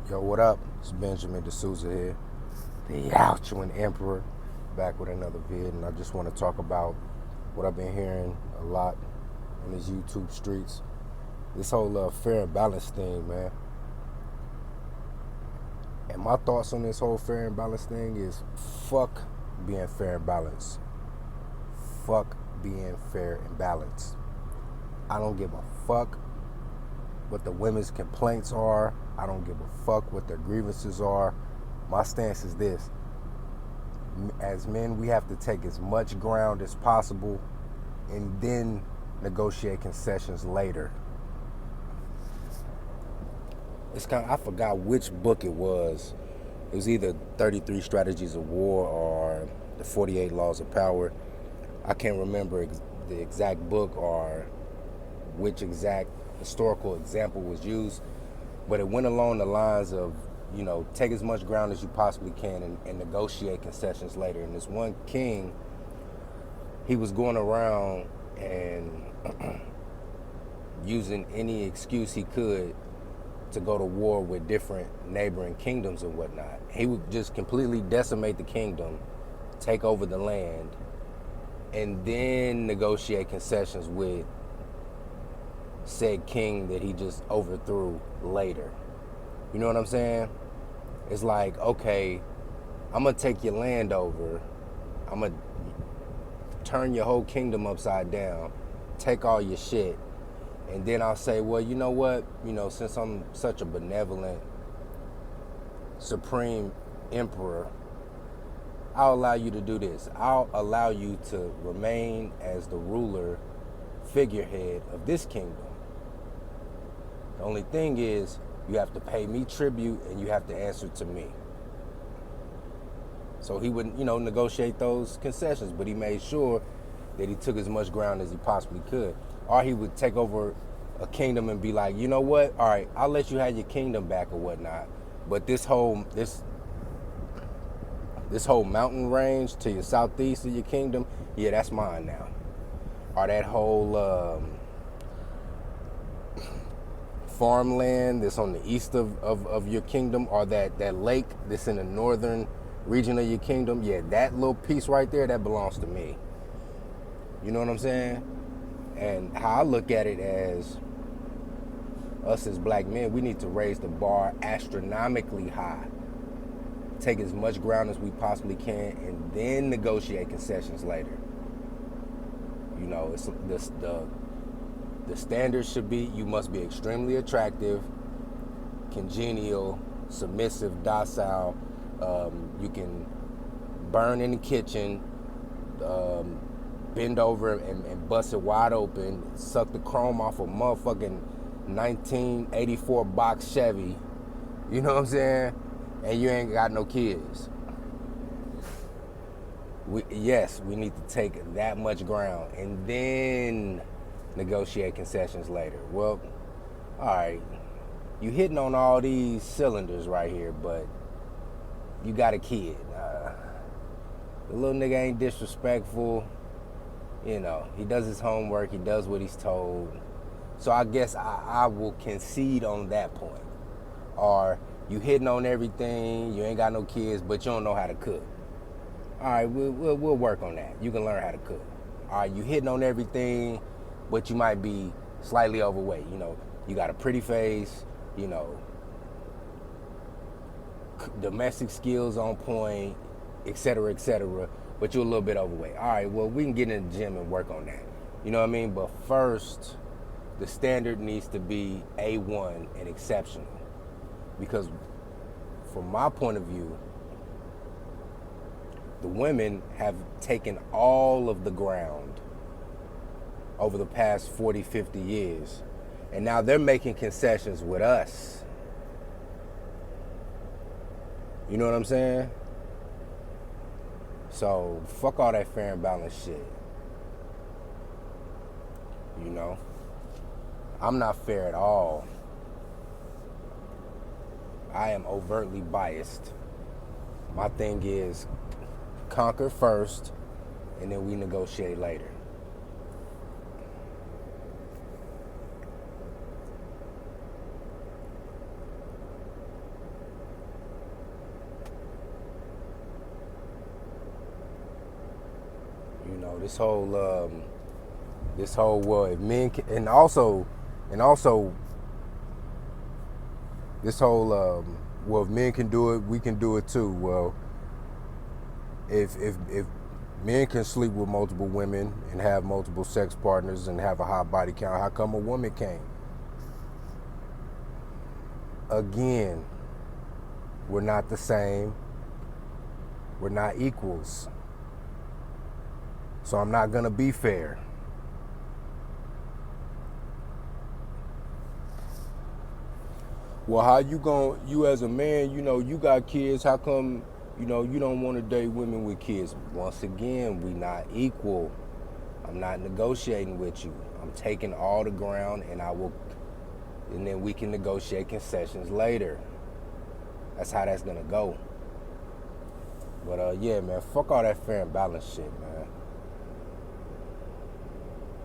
Yo, what up? It's Benjamin D'Souza here, the Alchuin Emperor, back with another vid, and I just want to talk about what I've been hearing a lot on these YouTube streets. This whole fair and balance thing, man. And my thoughts on this whole fair and balance thing is fuck being fair and balanced. Fuck being fair and balanced. I don't give a fuck what the women's complaints are. I don't give a fuck what their grievances are. My stance is this. As men, we have to take as much ground as possible and then negotiate concessions later. I forgot which book it was. It was either 33 Strategies of War or the 48 Laws of Power. I can't remember the exact book or which exact historical example was used, but it went along the lines of, take as much ground as you possibly can and negotiate concessions later. And this one king, he was going around and using any excuse he could to go to war with different neighboring kingdoms and whatnot. He would just completely decimate the kingdom, take over the land, and then negotiate concessions with said king that he just overthrew later. You know what I'm saying? It's like, okay, I'm gonna take your land over, I'm gonna turn your whole kingdom upside down, take all your shit, and then I'll say, well, you know what? Since I'm such a benevolent, supreme emperor, I'll allow you to do this. I'll allow you to remain as the ruler, figurehead of this kingdom. The only thing is, you have to pay me tribute and you have to answer to me. So he would, negotiate those concessions, but he made sure that he took as much ground as he possibly could. Or he would take over a kingdom and be like, you know what? All right, I'll let you have your kingdom back or whatnot, but this whole mountain range to your southeast of your kingdom, yeah, that's mine now. Or that whole farmland that's on the east of your kingdom, or that lake that's in the northern region of your kingdom, yeah, that little piece right there, that belongs to me. You know what I'm saying? And how I look at it as us as black men, we need to raise the bar astronomically high. Take as much ground as we possibly can and then negotiate concessions later. It's the standard should be, you must be extremely attractive, congenial, submissive, docile. You can burn in the kitchen, bend over and bust it wide open, suck the chrome off a motherfucking 1984 box Chevy. You know what I'm saying? And you ain't got no kids. We need to take that much ground and then negotiate concessions later. Well, all right, you hitting on all these cylinders right here, but you got a kid. The little nigga ain't disrespectful. He does his homework. He does what he's told. So I guess I will concede on that point. Or you hitting on everything. You ain't got no kids, but you don't know how to cook. All right, we'll work on that. You can learn how to cook. All right, you hitting on everything, but you might be slightly overweight. You got a pretty face. Domestic skills on point, et cetera, but you're a little bit overweight. All right, well, we can get in the gym and work on that. You know what I mean? But first, the standard needs to be A1 and exceptional. Because from my point of view, the women have taken all of the ground over the past 40, 50 years. And now they're making concessions with us. You know what I'm saying? So, fuck all that fair and balanced shit. I'm not fair at all. I am overtly biased. My thing is, conquer first, and then we negotiate later. this whole well, if men can, and also this whole well, if men can do it, we can do it too. Well, if men can sleep with multiple women and have multiple sex partners and have a high body count, how come a woman can't? Again, we're not the same. We're not equals. So I'm not gonna be fair. Well, you as a man, you got kids, how come, you don't want to date women with kids? Once again, we not equal. I'm not negotiating with you. I'm taking all the ground and then we can negotiate concessions later. That's how that's gonna go. But yeah, man, fuck all that fair and balanced shit, man.